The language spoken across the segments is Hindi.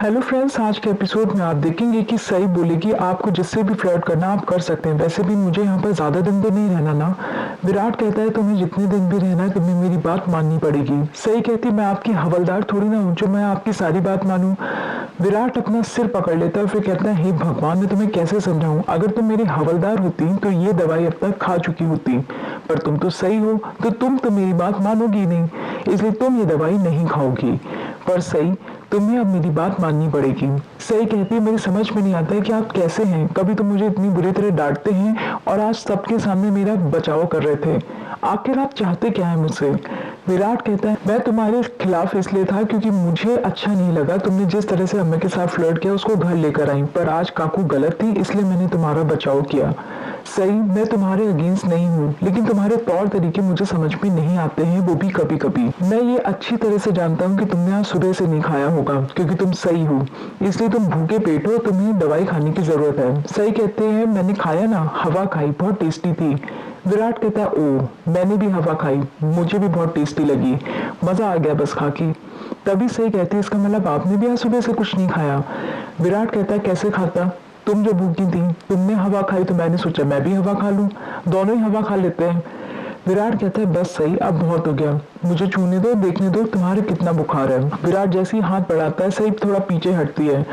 हेलो फ्रेंड्स, आज के एपिसोड में आप देखेंगे कि सई बोलेगी आपको जिससे भी फ्लर्ट करना आप कर सकते हैं। वैसे भी मुझे यहाँ पर ज़्यादा दिन तो नहीं रहना ना। विराट कहता है तुम्हें जितने दिन भी रहना है तुम्हें मेरी बात माननी पड़ेगी। सई कहती मैं आपकी हवलदार थोड़ी ना हूँ जो मैं आपकी सारी बात मानूं। विराट अपना सिर पकड़ लेता है और फिर कहता है हे भगवान, मैं तुम्हें कैसे समझाऊं। अगर तुम मेरी हवलदार होती तो ये दवाई अब तक खा चुकी होती, पर तुम तो सही हो तो तुम तो मेरी बात मानोगी नहीं, इसलिए तुम ये दवाई नहीं खाओगी। पर सही, तुम्हें अब मेरी बात माननी पड़ेगी। सही कहती है मेरी समझ में नहीं आता है कि आप कैसे हैं। कभी तो मुझे इतनी बुरी तरह डांटते हैं और आज सबके सामने मेरा बचाव कर रहे थे। आखिर आप चाहते क्या है मुझसे। विराट कहता है मैं तुम्हारे खिलाफ इसलिए था क्योंकि मुझे अच्छा नहीं लगा तुमने जिस तरह से अम्मा के साथ फ्लर्ट किया, उसको घर लेकर आई। पर आज काकू गलत थी इसलिए मैंने तुम्हारा बचाव किया। सही, मैं तुम्हारे अगेंस्ट नहीं हूँ, लेकिन तुम्हारे तौर तरीके मुझे समझ में नहीं आते हैं, वो भी कभी कभी। मैं ये अच्छी तरह से जानता हूँ कि तुमने आज सुबह से नहीं खाया होगा क्योंकि तुम सही हो, इसलिए तुम भूखे पेट हो, तुम्हें दवाई खाने की जरूरत है। सही कहते हैं मैंने खाया ना, हवा खाई, बहुत टेस्टी थी। विराट कहता है ओ मैंने भी हवा खाई, मुझे भी बहुत टेस्टी लगी, मजा आ गया बस खा के। तभी सही कहती है इसका मतलब आपने भी आज सुबह से कुछ नहीं खाया। विराट कहता है कैसे खाता, तुम जो भूखी थी तुमने हवा खाई तो मैंने सोचा मैं भी हवा खा लूं, दोनों ही हवा खा लेते हैं। विराट कहता है बस सही, अब बहुत हो गया, मुझे छूने दो, देखने दो तुम्हारे कितना बुखार है। विराट जैसे ही हाथ बढ़ाता है सही थोड़ा पीछे हटती है।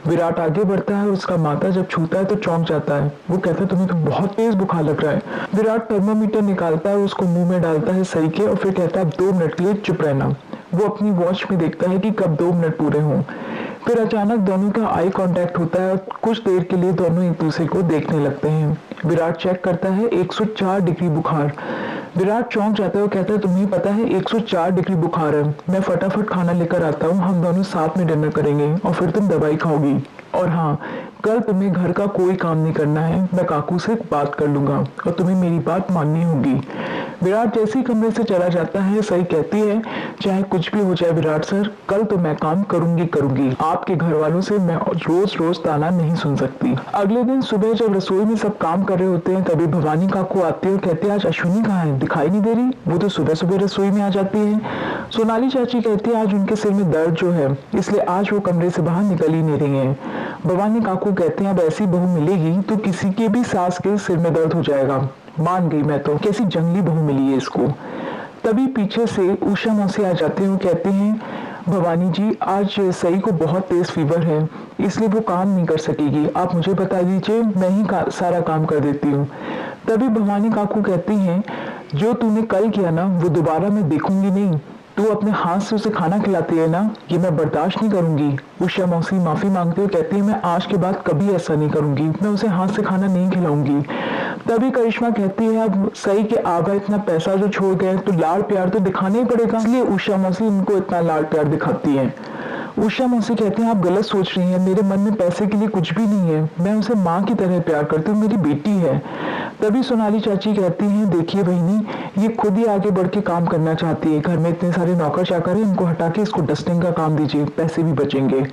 विराट आगे बढ़ता है, उसका माथा जब छूता है तो चौंक जाता है। वो कहता है तुम्हें तो बहुत तेज बुखार लग रहा है। विराट थर्मामीटर निकालता है, उसको मुंह में डालता है सही के और फिर कहता है अब 2 मिनट के लिए चुप रहना। वो अपनी वॉच में देखता है कि कब 2 मिनट पूरे हों। फिर अचानक दोनों का आई कांटेक्ट होता है और कुछ देर के लिए दोनों एक दूसरे को देखने लगते हैं। विराट चेक करता है 104 डिग्री बुखार। विराट चौंक जाता है और कहता है तुम्हें पता है 104 डिग्री बुखार है, मैं फटाफट खाना लेकर आता हूँ, हम दोनों साथ में डिनर करेंगे और फिर तुम दवाई खाओगी। और हाँ, कल तुम्हें घर का कोई काम नहीं करना है, मैं काकू से बात कर लूंगा और तुम्हें मेरी बात माननी होगी। विराट जैसे ही कमरे से चला जाता है सही कहती है चाहे कुछ भी हो जाए विराट सर, कल तो मैं काम करूंगी, आपके घर वालों से मैं रोज रोज ताना नहीं सुन सकती। अगले दिन सुबह जब रसोई में सब काम कर रहे होते हैं तभी भवानी काकू आती है और कहती है आज अश्विनी कहाँ है, दिखाई नहीं दे रही। वो तो सुबह सुबह रसोई में आ जाती है। सोनाली चाची कहती है आज उनके सिर में दर्द जो है इसलिए आज वो कमरे से बाहर निकल ही नहीं रही है। भवानी काकू कहते हैं अब ऐसी बहू मिलेगी तो किसी के भी सास के सिर में दर्द हो जाएगा। मान गई मैं तो, कैसी जंगली बहू मिली है इसको। तभी पीछे से उषा मौसी आ जाती है, वो कहते हैं भवानी जी आज सई को बहुत तेज फीवर है इसलिए वो काम नहीं कर सकेगी, आप मुझे बता दीजिए, मैं ही सारा काम कर देती हूँ। तभी भवानी काकू कहती हैं जो तूने कल किया ना वो दोबारा मैं देखूंगी नहीं, तू अपने हाथ से उसे खाना खिलाती है ना, ये मैं बर्दाश्त नहीं करूंगी। उषा मौसी माफी मांगते हुए कहती है मैं आज के बाद कभी ऐसा नहीं करूंगी, मैं उसे हाथ से खाना नहीं खिलाऊंगी। तभी करिश्मा कहती है अब सही के आबा इतना पैसा जो छोड़ गए तो लाड़ प्यार तो दिखाना ही पड़ेगा, इसलिए उषा मौसी उनको इतना लाड़ प्यार दिखाती है। उषा मौसी कहती हैं आप गलत सोच रही हैं, मेरे मन में पैसे के लिए कुछ भी नहीं है, मैं उसे माँ की तरह प्यार करती हूँ, मेरी बेटी है। तभी सोनाली चाची कहती हैं देखिए बहनी ये खुद ही आगे बढ़ के काम करना चाहती है, घर में इतने सारे नौकर चाकर हैं, इनको हटा के इसको डस्टिंग का काम दीजिए, पैसे भी बचेंगे।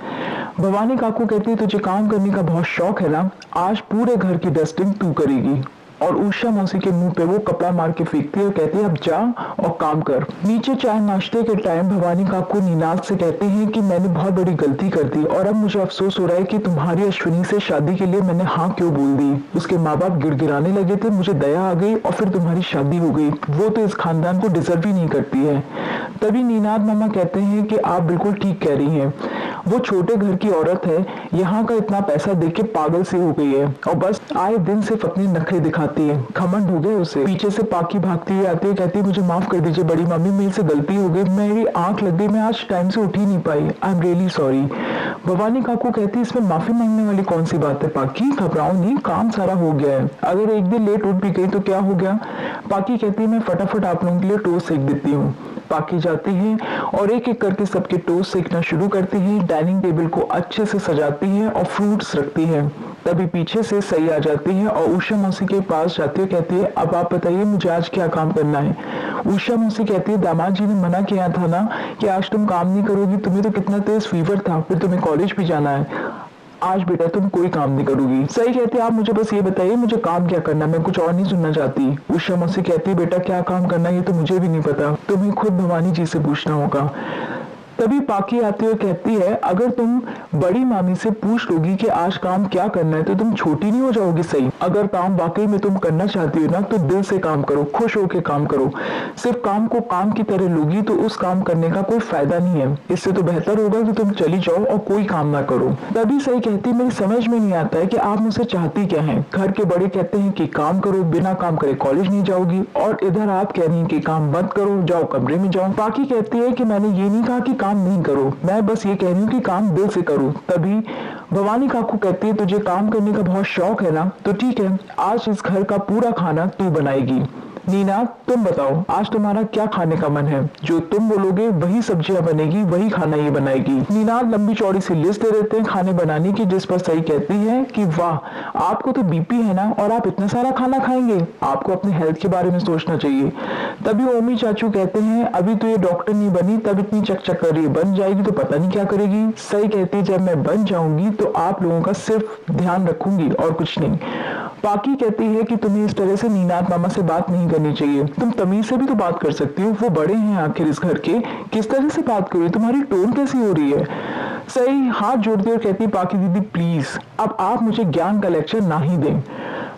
भवानी काकू कहती है तुझे काम करने का बहुत शौक है ना, आज पूरे घर की डस्टिंग तू करेगी। और उषा मौसी के मुंह पे वो कपड़ा मार के फेंकती है और कहती है अब जा और काम कर। नीचे चाय नाश्ते के टाइम भवानी काकू नीनाद से कहते हैं कि मैंने बहुत बड़ी गलती कर दी और अब मुझे अफसोस हो रहा है कि तुम्हारी अश्विनी से शादी के लिए मैंने हाँ क्यों बोल दी। उसके माँ बाप गिड़गिड़ाने लगे थे, मुझे दया आ गई और फिर तुम्हारी शादी हो गई, वो तो इस खानदान को डिजर्व ही नहीं करती है। तभी नीनाद मामा कहते हैं कि आप बिल्कुल ठीक कह रही हैं, वो छोटे घर की औरत है, यहाँ का इतना पैसा देख के पागल सी हो गई है और बस आए दिन सिर्फ अपने नखरे दिखाती है, घमंड हो गए उसे। पीछे से पाकी भागती हुई आती है, कहती है मुझे माफ कर दीजिए बड़ी मम्मी, मेरे से गलती हो गई, मेरी आंख लग गई, मैं आज टाइम से उठ ही नहीं पाई, I am really sorry. Bhavani काकू कहती है इसमें माफी मांगने वाली कौन सी बात है पाकी, घबराओ नहीं, काम सारा हो गया है, अगर एक दिन लेट उठ भी गई तो क्या हो गया। पाकी कहती है मैं फटाफट आप लोगों के लिए टोस्ट सेक देती हूँ। पाकी जाती है और एक एक करके सबके टोस्ट सेकना शुरू करती है, डाइनिंग टेबल को अच्छे से सजाती है और फ्रूट्स रखती है। तभी पीछे से सही आ जाती है और उषा मौसी के पास जाती है, कहती है अब आप बताइए मुझे आज क्या काम करना है। उषा मौसी कहती है दामाद जी ने मना किया था ना कि आज तुम काम नहीं करोगी, तुम्हें तो कितना तेज फीवर था, फिर तुम्हें कॉलेज भी जाना है, आज बेटा तुम कोई काम नहीं करोगी। सही कहती है आप मुझे बस ये बताइए मुझे काम क्या करना, मैं कुछ और नहीं सुनना चाहती। उषा मौसी कहती है बेटा क्या काम करना ये तो मुझे भी नहीं पता, तुम्हें खुद भवानी जी से पूछना होगा। तभी पाकी आती हुई कहती है, अगर तुम बड़ी मामी से पूछ लोगी कि आज काम क्या करना है तो तुम छोटी नहीं हो जाओगी। सही, अगर काम वाकई में तुम करना चाहती हो ना तो दिल से काम करो, खुश होकर काम करो। सिर्फ काम को काम की तरह लोगी तो उस काम करने का कोई फायदा नहीं है। इससे तो बेहतर होगा कि तुम चली जाओ और कोई काम ना करो। तभी सही कहती, मेरी समझ में नहीं आता है कि आप मुझसे चाहती क्या है। घर के बड़े कहते हैं कि काम करो, बिना काम करे कॉलेज नहीं जाओगी, और इधर आप कह रही हैं कि काम मत करो, जाओ कमरे में जाओ। पाकी कहती है कि मैंने ये नहीं कहा कि काम नहीं करो, मैं बस ये कह रही हूँ कि काम दिल से करो। तभी भवानी काकू कहती है, तुझे काम करने का बहुत शौक है ना, तो ठीक है, आज इस घर का पूरा खाना तू बनाएगी। नीना, तुम बताओ आज तुम्हारा क्या खाने का मन है? जो तुम बोलोगे वही सब्जियां बनेगी, वही खाना ये बनाएगी। नीना लंबी चौड़ी सी लिस्ट दे देते हैं खाने बनाने की, जिस पर सही कहती है कि वाह, आपको तो बीपी है ना और आप इतना सारा खाना खाएंगे, आपको अपने हेल्थ के बारे में सोचना चाहिए। तभी ओमी चाचू कहते हैं, अभी तो ये डॉक्टर नहीं बनी तब इतनी चकचक कर रही है, बन जाएगी तो पता नहीं क्या करेगी। सही कहती है, जब मैं बन जाऊंगी तो आप लोगों का सिर्फ ध्यान रखूंगी और कुछ नहीं। पाकी कहती है कि तुम्हें इस तरह से नीनाथ मामा से बात नहीं करनी चाहिए, तुम तमीज से भी तो बात कर सकती हो, वो बड़े हैं आखिर इस घर के, किस तरह से बात कर रही हो, तुम्हारी टोन कैसी हो रही है। सही हाथ जोड़ती और कहती, पाकी दीदी प्लीज अब आप मुझे ज्ञान का लेक्चर ना ही दें।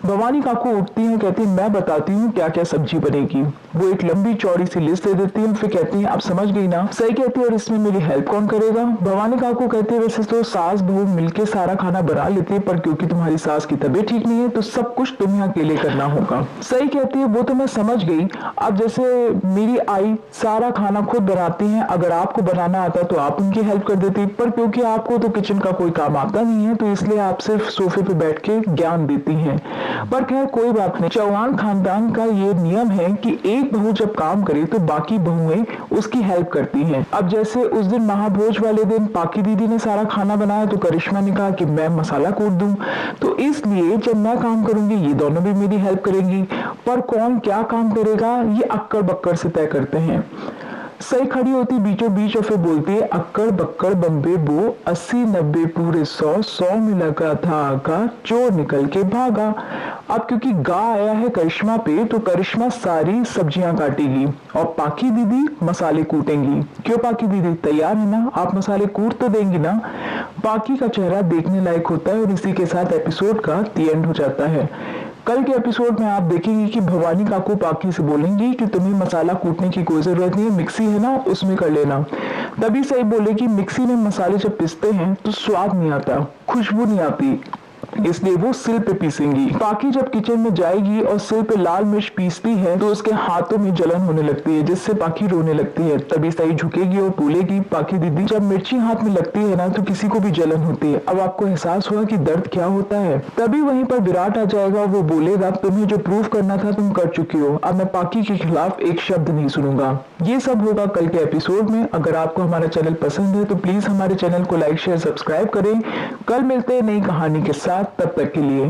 भवानी काकू उठती हैं, कहती है, मैं बताती हूँ क्या क्या सब्जी बनेगी। वो एक लंबी चौड़ी सी लिस्ट दे देती है, फिर कहती है, आप समझ गई ना। सही कहती है, और इसमें मेरी हेल्प कौन करेगा? भवानी काकू कहती है, वैसे तो सास बहू मिलके सारा खाना बना लेती है, पर क्योंकि तुम्हारी सास की तबीयत ठीक नहीं है तो सब कुछ तुम्हें अकेले करना होगा। सही कहती है, वो तो मैं समझ गई, अब जैसे मेरी आई सारा खाना खुद बनाती है, अगर आपको बनाना आता तो आप उनकी हेल्प कर देती, पर क्योंकि आपको तो किचन का कोई काम आता नहीं है तो इसलिए आप सिर्फ सोफे पे बैठ के ज्ञान देती हैं। पर खैर कोई बात नहीं, चौहान खानदान का ये नियम है कि एक बहू जब काम करे तो बाकी बहुएं उसकी हेल्प करती हैं। अब जैसे उस दिन महाभोज वाले दिन पाकी दीदी ने सारा खाना बनाया तो करिश्मा ने कहा कि मैं मसाला कूट दूं, तो इसलिए जब मैं काम करूंगी ये दोनों भी मेरी हेल्प करेंगी, पर कौन क्या काम करेगा ये अक्कड़ बक्कड़ से तय करते हैं। सही खड़ी होती बीचों बीच और फिर बोलती है, अक्कड़ बक्कड़ बम्बे बो 80-90 पूरे 100 में लगा था आगा, चोर निकल के भागा। अब क्योंकि गा आया है करिश्मा पे तो करिश्मा सारी सब्जियां काटेगी और पाकी दीदी मसाले कूटेंगी। क्यों पाकी दीदी, तैयार है ना, आप मसाले कूट तो देंगी ना। पाकी का चेहरा देखने लायक होता है और इसी के साथ एपिसोड का दी एंड हो जाता है। कल के एपिसोड में आप देखेंगे कि भवानी काकू पाकी से बोलेंगी कि तुम्हें मसाला कूटने की कोई जरूरत नहीं है, मिक्सी है ना उसमें कर लेना। तभी सही बोलेगी, मिक्सी में मसाले जब पिसते हैं तो स्वाद नहीं आता, खुशबू नहीं आती, इसलिए वो सिल पे पीसेंगी। पाकी जब किचन में जाएगी और सिल पे लाल मिर्च पीसती है तो उसके हाथों में जलन होने लगती है, जिससे पाकी रोने लगती है। तभी सही झुकेगी और बोलेगी, पाकी दीदी जब मिर्ची हाथ में लगती है ना तो किसी को भी जलन होती है, अब आपको एहसास हुआ कि दर्द क्या होता है। तभी वहीं पर विराट आ जाएगा, वो बोलेगा, तुम्हें जो प्रूव करना था तुम कर चुकी हो, अब मैं पाकी के खिलाफ एक शब्द नहीं सुनूंगा। ये सब होगा कल के एपिसोड में। अगर आपको हमारा चैनल पसंद है तो प्लीज हमारे चैनल को लाइक शेयर सब्सक्राइब करें। कल मिलते हैं नई कहानी के साथ, तब तक के लिए